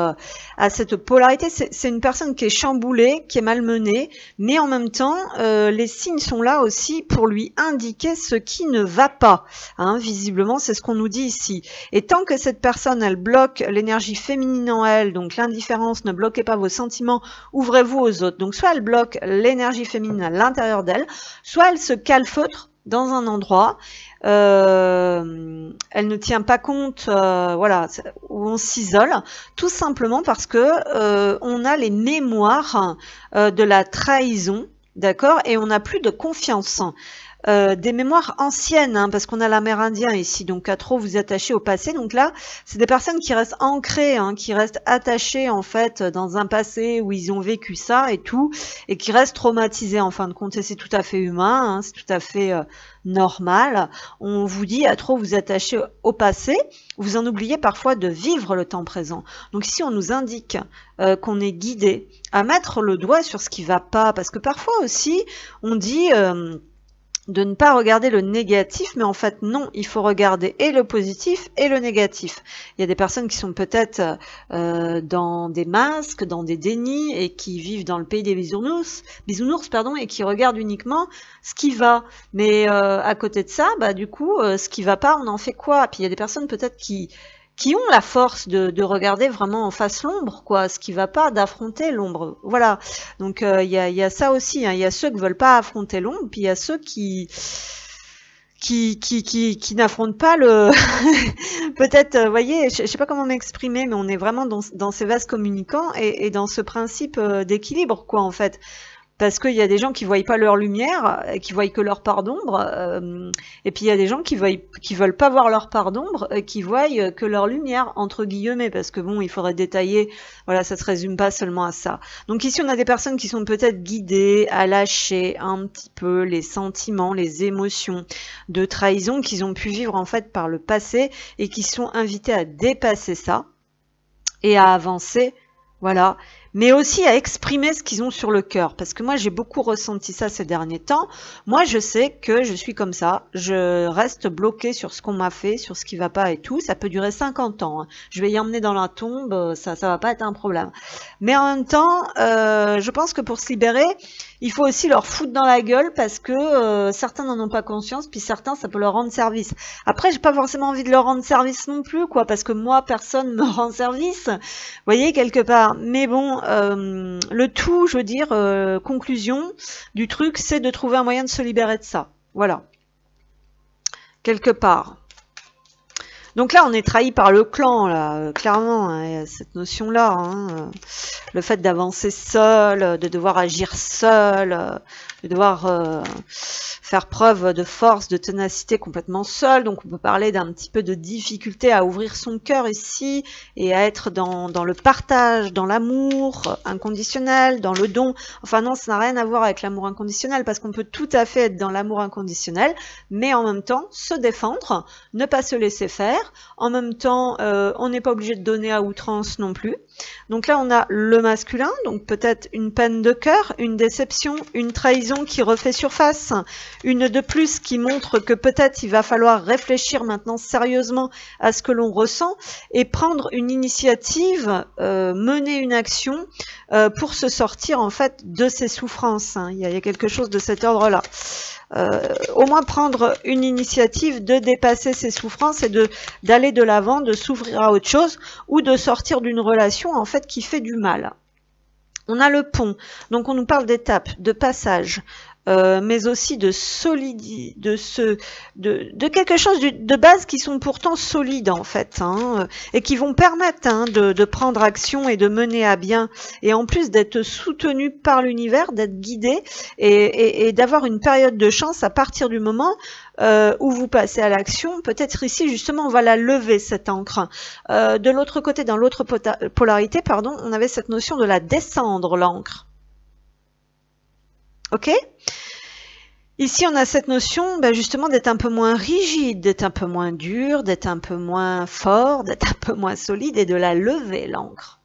polarité. C'est une personne qui est chamboulée, qui est malmenée, mais en même temps les signes sont là aussi pour lui indiquer ce qui ne va pas. Hein, visiblement c'est ce qu'on nous dit ici. Et tant que cette personne elle bloque l'énergie féminine en elle, donc l'indifférence, ne bloquez pas vos sentiments, ouvrez-vous aux autres. Donc soit elle bloque l'énergie féminine à l'intérieur d'elle, soit elle se calfeutre dans un endroit, elle ne tient pas compte, voilà, où on s'isole, tout simplement parce que on a les mémoires de la trahison, d'accord, et on n'a plus de confiance. Des mémoires anciennes, hein, parce qu'on a l'amérindien ici, donc à trop vous attacher au passé. Donc là, c'est des personnes qui restent ancrées, hein, qui restent attachées en fait dans un passé où ils ont vécu ça et tout, et qui restent traumatisées en fin de compte. Et c'est tout à fait humain, hein, c'est tout à fait normal. On vous dit à trop vous attacher au passé, vous en oubliez parfois de vivre le temps présent. Donc ici, on nous indique qu'on est guidé à mettre le doigt sur ce qui va pas, parce que parfois aussi, on dit de ne pas regarder le négatif, mais en fait non, il faut regarder et le positif et le négatif. Il y a des personnes qui sont peut-être dans des masques, dans des dénis, et qui vivent dans le pays des bisounours, pardon, et qui regardent uniquement ce qui va. Mais à côté de ça, bah du coup, ce qui va pas, on en fait quoi? Puis il y a des personnes peut-être qui ont la force de regarder vraiment en face l'ombre, quoi, ce qui va pas, d'affronter l'ombre. Voilà. Donc il y a ça aussi, hein. Il y a ceux qui veulent pas affronter l'ombre, puis il y a ceux qui n'affrontent pas le peut-être, vous voyez, je sais pas comment m'exprimer, mais on est vraiment dans ces vases communicants et dans ce principe d'équilibre, quoi, en fait. Parce qu'il y a des gens qui voient pas leur lumière, qui voient que leur part d'ombre, et puis il y a des gens qui veulent pas voir leur part d'ombre, qui voient que leur lumière, entre guillemets, parce que bon, il faudrait détailler, voilà, ça se résume pas seulement à ça. Donc ici, on a des personnes qui sont peut-être guidées à lâcher un petit peu les sentiments, les émotions de trahison qu'ils ont pu vivre en fait par le passé, et qui sont invitées à dépasser ça, et à avancer, voilà, mais aussi à exprimer ce qu'ils ont sur le cœur. Parce que moi, j'ai beaucoup ressenti ça ces derniers temps. Moi, je sais que je suis comme ça. Je reste bloquée sur ce qu'on m'a fait, sur ce qui va pas et tout. Ça peut durer 50 ans. Hein. Je vais y emmener dans la tombe. Ça va pas être un problème. Mais en même temps, je pense que pour se libérer, il faut aussi leur foutre dans la gueule parce que certains n'en ont pas conscience, puis certains, ça peut leur rendre service. Après, j'ai pas forcément envie de leur rendre service non plus, quoi, parce que moi, personne me rend service. Vous voyez, quelque part. Mais bon, le tout, je veux dire, conclusion du truc, c'est de trouver un moyen de se libérer de ça. Voilà. Quelque part. Donc là, on est trahi par le clan, là, clairement, hein, cette notion-là. Hein, le fait d'avancer seul, de devoir agir seul, de devoir faire preuve de force, de ténacité complètement seul. Donc on peut parler d'un petit peu de difficulté à ouvrir son cœur ici et à être dans le partage, dans l'amour inconditionnel, dans le don. Enfin non, ça n'a rien à voir avec l'amour inconditionnel parce qu'on peut tout à fait être dans l'amour inconditionnel, mais en même temps se défendre, ne pas se laisser faire. En même temps, on n'est pas obligé de donner à outrance non plus. Donc là, on a le masculin, donc peut-être une peine de cœur, une déception, une trahison qui refait surface, une de plus qui montre que peut-être il va falloir réfléchir maintenant sérieusement à ce que l'on ressent et prendre une initiative, mener une action pour se sortir en fait de ces souffrances. Hein. Il y a quelque chose de cet ordre-là. Au moins prendre une initiative de dépasser ses souffrances et d'aller de l'avant, de s'ouvrir à autre chose ou de sortir d'une relation en fait qui fait du mal. On a le pont, donc on nous parle d'étapes, de passage, mais aussi de solidité, de quelque chose de base qui sont pourtant solides en fait, hein, et qui vont permettre hein, de prendre action et de mener à bien, et en plus d'être soutenu par l'univers, d'être guidé et d'avoir une période de chance à partir du moment où vous passez à l'action. Peut-être ici justement on va la lever cette encre. De l'autre côté, dans l'autre polarité, pardon, on avait cette notion de la descendre l'encre. Ok? Ici, on a cette notion justement d'être un peu moins rigide, d'être un peu moins dur, d'être un peu moins fort, d'être un peu moins solide et de la lever, l'encre.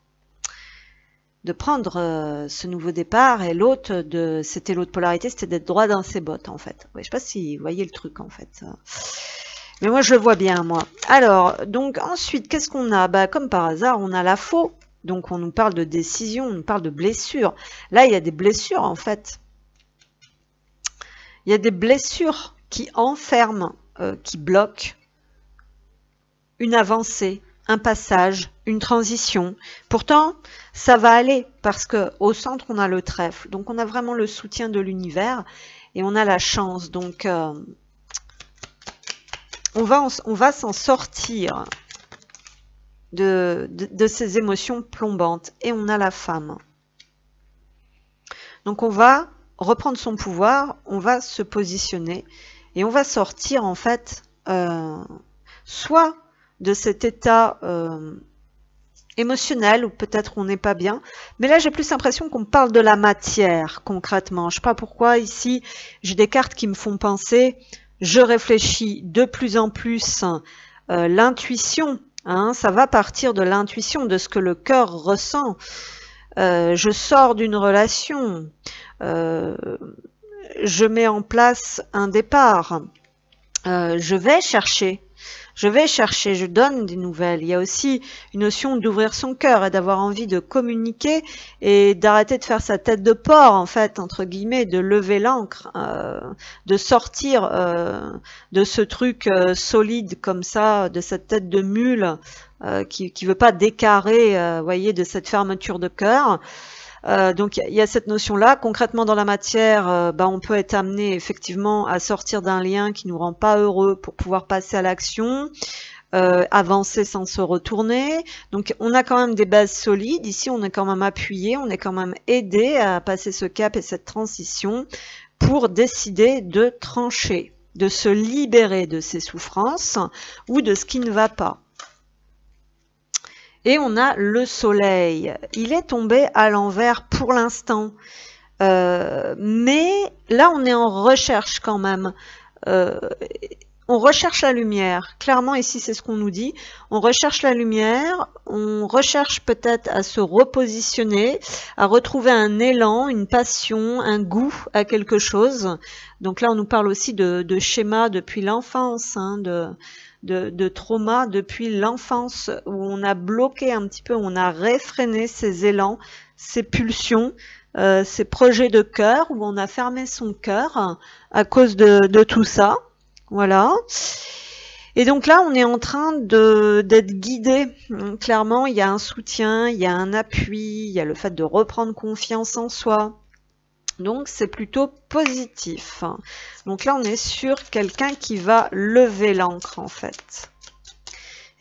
prendre ce nouveau départ, et l'autre, c'était l'autre polarité, c'était d'être droit dans ses bottes, en fait. Ouais, je sais pas si vous voyez le truc, en fait. Mais moi, je le vois bien, moi. Alors, donc, ensuite, qu'est-ce qu'on a? Bah, comme par hasard, on a la faux. Donc, on nous parle de décision, on nous parle de blessure. Là, il y a des blessures, en fait. Il y a des blessures qui enferment, qui bloquent une avancée, un passage, une transition. Pourtant, ça va aller parce que au centre, on a le trèfle. Donc, on a vraiment le soutien de l'univers et on a la chance. Donc, on va s'en sortir de ces émotions plombantes. Et on a la femme. Donc, on va reprendre son pouvoir, on va se positionner et on va sortir, en fait, soit de cet état émotionnel où peut-être on n'est pas bien. Mais là, j'ai plus l'impression qu'on parle de la matière, concrètement. Je ne sais pas pourquoi, ici, j'ai des cartes qui me font penser, je réfléchis de plus en plus, l'intuition, hein, ça va partir de l'intuition, de ce que le cœur ressent. Je sors d'une relation, je mets en place un départ, je vais chercher, je donne des nouvelles. Il y a aussi une notion d'ouvrir son cœur et d'avoir envie de communiquer et d'arrêter de faire sa tête de porc, en fait, entre guillemets, de lever l'ancre, de sortir de ce truc solide comme ça, de cette tête de mule qui veut pas décarrer, voyez, de cette fermeture de cœur. Donc il y a cette notion-là. Concrètement, dans la matière, on peut être amené effectivement à sortir d'un lien qui nous rend pas heureux pour pouvoir passer à l'action, avancer sans se retourner. Donc on a quand même des bases solides. Ici, on est quand même appuyé, on est quand même aidé à passer ce cap et cette transition pour décider de trancher, de se libérer de ses souffrances ou de ce qui ne va pas. Et on a le soleil. Il est tombé à l'envers pour l'instant. Mais là, on est en recherche quand même. On recherche la lumière. Clairement, ici, c'est ce qu'on nous dit. On recherche la lumière. On recherche peut-être à se repositionner, à retrouver un élan, une passion, un goût à quelque chose. Donc là, on nous parle aussi de schémas depuis l'enfance, hein, de trauma depuis l'enfance, où on a bloqué un petit peu, on a réfréné ces élans, ces pulsions, ces projets de cœur, où on a fermé son cœur à cause de tout ça. Voilà. Et donc là, on est en train d'être guidé. Clairement, il y a un soutien, il y a un appui, il y a le fait de reprendre confiance en soi. Donc, c'est plutôt positif. Donc là, on est sur quelqu'un qui va lever l'ancre, en fait.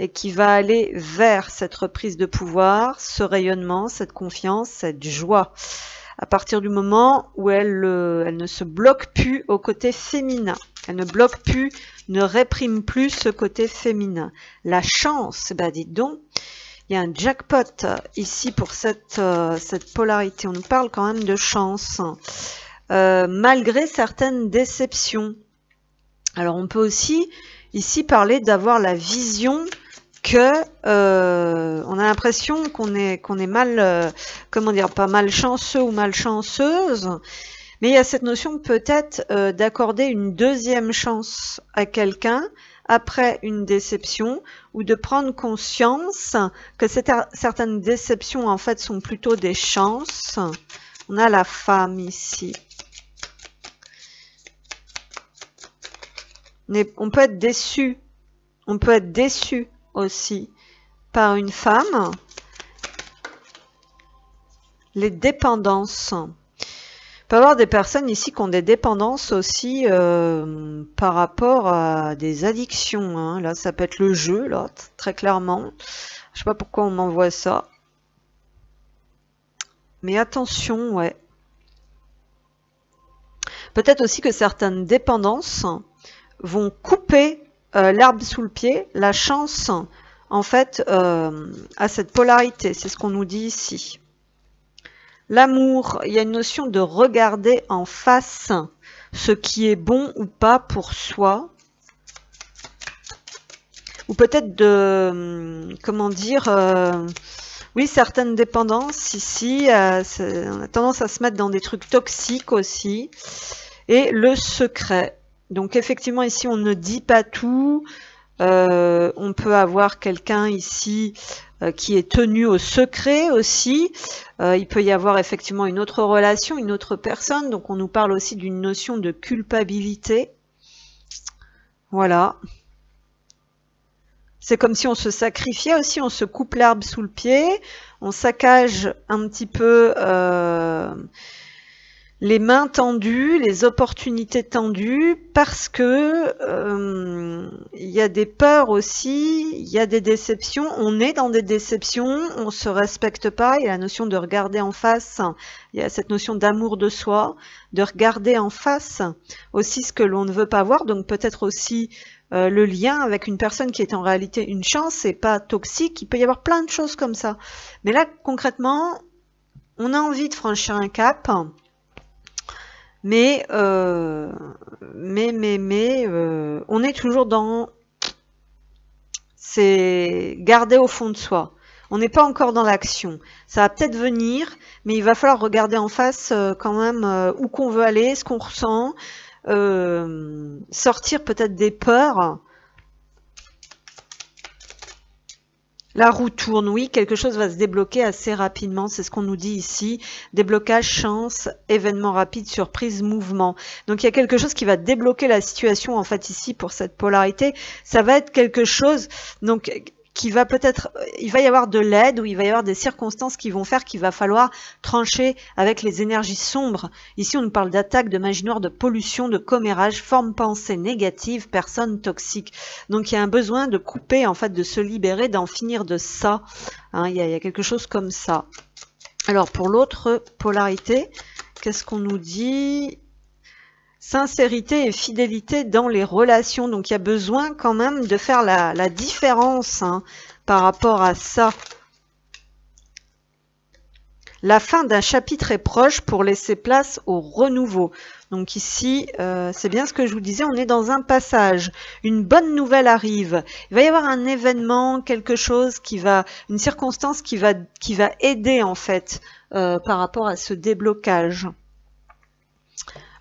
Et qui va aller vers cette reprise de pouvoir, ce rayonnement, cette confiance, cette joie. À partir du moment où elle ne se bloque plus au côté féminin. Elle ne bloque plus, ne réprime plus ce côté féminin. La chance, bah dites donc, il y a un jackpot ici pour cette polarité. On nous parle quand même de chance. Malgré certaines déceptions. Alors on peut aussi ici parler d'avoir la vision que on a l'impression qu'on est mal, comment dire, pas malchanceux ou malchanceuse. Mais il y a cette notion peut-être d'accorder une deuxième chance à quelqu'un après une déception, ou de prendre conscience que certaines déceptions en fait sont plutôt des chances. On a la femme ici. On peut être déçu. On peut être déçu aussi par une femme. Les dépendances. Il peut y avoir des personnes ici qui ont des dépendances aussi par rapport à des addictions. Hein. Là, ça peut être le jeu, là, très clairement. Je sais pas pourquoi on m'envoie ça. Mais attention, ouais. Peut-être aussi que certaines dépendances vont couper l'herbe sous le pied, la chance, en fait, à cette polarité. C'est ce qu'on nous dit ici. L'amour, il y a une notion de regarder en face ce qui est bon ou pas pour soi. Ou peut-être de, comment dire, Oui, certaines dépendances ici, on a tendance à se mettre dans des trucs toxiques aussi. Et le secret. Donc effectivement ici on ne dit pas tout. On peut avoir quelqu'un ici qui est tenu au secret aussi. Il peut y avoir effectivement une autre relation, une autre personne. Donc on nous parle aussi d'une notion de culpabilité. Voilà. C'est comme si on se sacrifiait aussi, on se coupe l'herbe sous le pied, on saccage un petit peu les mains tendues, les opportunités tendues, parce que il y a des peurs aussi, il y a des déceptions, on est dans des déceptions, on se respecte pas, il y a la notion de regarder en face, il y a cette notion d'amour de soi, de regarder en face aussi ce que l'on ne veut pas voir, donc peut-être aussi le lien avec une personne qui est en réalité une chance et pas toxique, il peut y avoir plein de choses comme ça. Mais là, concrètement, on a envie de franchir un cap, mais on est toujours dans... C'est garder au fond de soi. On n'est pas encore dans l'action. Ça va peut-être venir, mais il va falloir regarder en face quand même où qu'on veut aller, ce qu'on ressent, sortir peut-être des peurs. La roue tourne, oui, quelque chose va se débloquer assez rapidement, c'est ce qu'on nous dit ici. Déblocage, chance, événement rapide, surprise, mouvement. Donc il y a quelque chose qui va débloquer la situation en fait ici pour cette polarité. Ça va être quelque chose donc qui va peut-être, il va y avoir de l'aide ou il va y avoir des circonstances qui vont faire qu'il va falloir trancher avec les énergies sombres. Ici, on nous parle d'attaque, de magie noire, de pollution, de commérage, forme pensée négative, personne toxique. Donc, il y a un besoin de couper, en fait, de se libérer, d'en finir de ça. Hein, il y a quelque chose comme ça. Alors, pour l'autre polarité, qu'est-ce qu'on nous dit ? Sincérité et fidélité dans les relations. Donc, il y a besoin quand même de faire la différence par rapport à ça. La fin d'un chapitre est proche pour laisser place au renouveau. Donc ici, c'est bien ce que je vous disais, on est dans un passage. Une bonne nouvelle arrive. Il va y avoir un événement, quelque chose qui va, une circonstance qui va aider en fait par rapport à ce déblocage.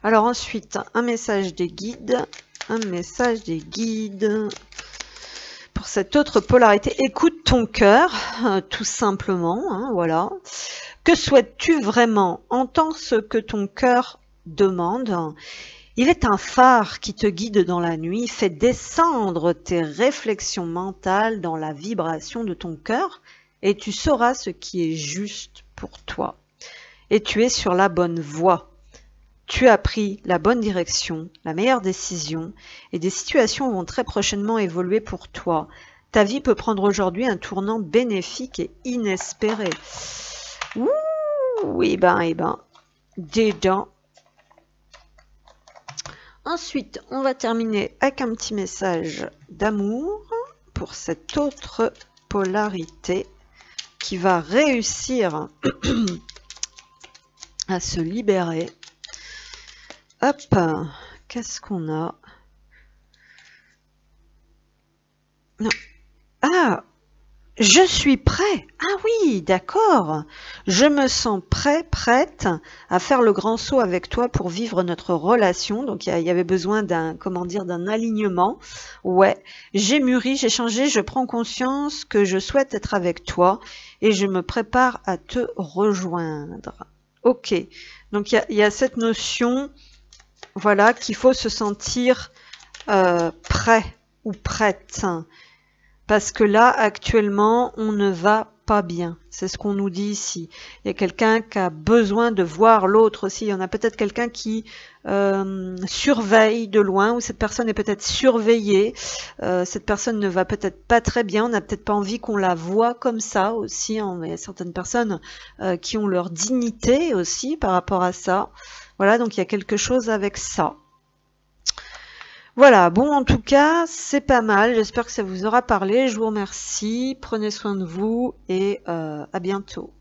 Alors ensuite, un message des guides. Pour cette autre polarité, écoute ton cœur, tout simplement, hein, voilà. Que souhaites-tu vraiment? Entends ce que ton cœur demande. Il est un phare qui te guide dans la nuit, fait descendre tes réflexions mentales dans la vibration de ton cœur et tu sauras ce qui est juste pour toi. Et tu es sur la bonne voie. Tu as pris la bonne direction, la meilleure décision, et des situations vont très prochainement évoluer pour toi. Ta vie peut prendre aujourd'hui un tournant bénéfique et inespéré. Ouh, eh ben, dedans. Ensuite, on va terminer avec un petit message d'amour pour cette autre polarité qui va réussir à se libérer. Hop, qu'est-ce qu'on a? Non. Ah, je suis prêt. Ah oui, d'accord. Je me sens prête à faire le grand saut avec toi pour vivre notre relation. Donc, il y avait besoin d'un, d'un alignement. Ouais, j'ai mûri, j'ai changé, je prends conscience que je souhaite être avec toi et je me prépare à te rejoindre. Ok, donc il y a cette notion... Voilà, qu'il faut se sentir prêt ou prête. Parce que là, actuellement, on ne va pas bien. C'est ce qu'on nous dit ici. Il y a quelqu'un qui a besoin de voir l'autre aussi. Il y en a peut-être quelqu'un qui surveille de loin, ou cette personne est peut-être surveillée. Cette personne ne va peut-être pas très bien. On n'a peut-être pas envie qu'on la voie comme ça aussi. Il y a certaines personnes qui ont leur dignité aussi par rapport à ça. Voilà, donc il y a quelque chose avec ça. Voilà, bon, en tout cas, c'est pas mal. J'espère que ça vous aura parlé. Je vous remercie. Prenez soin de vous et à bientôt.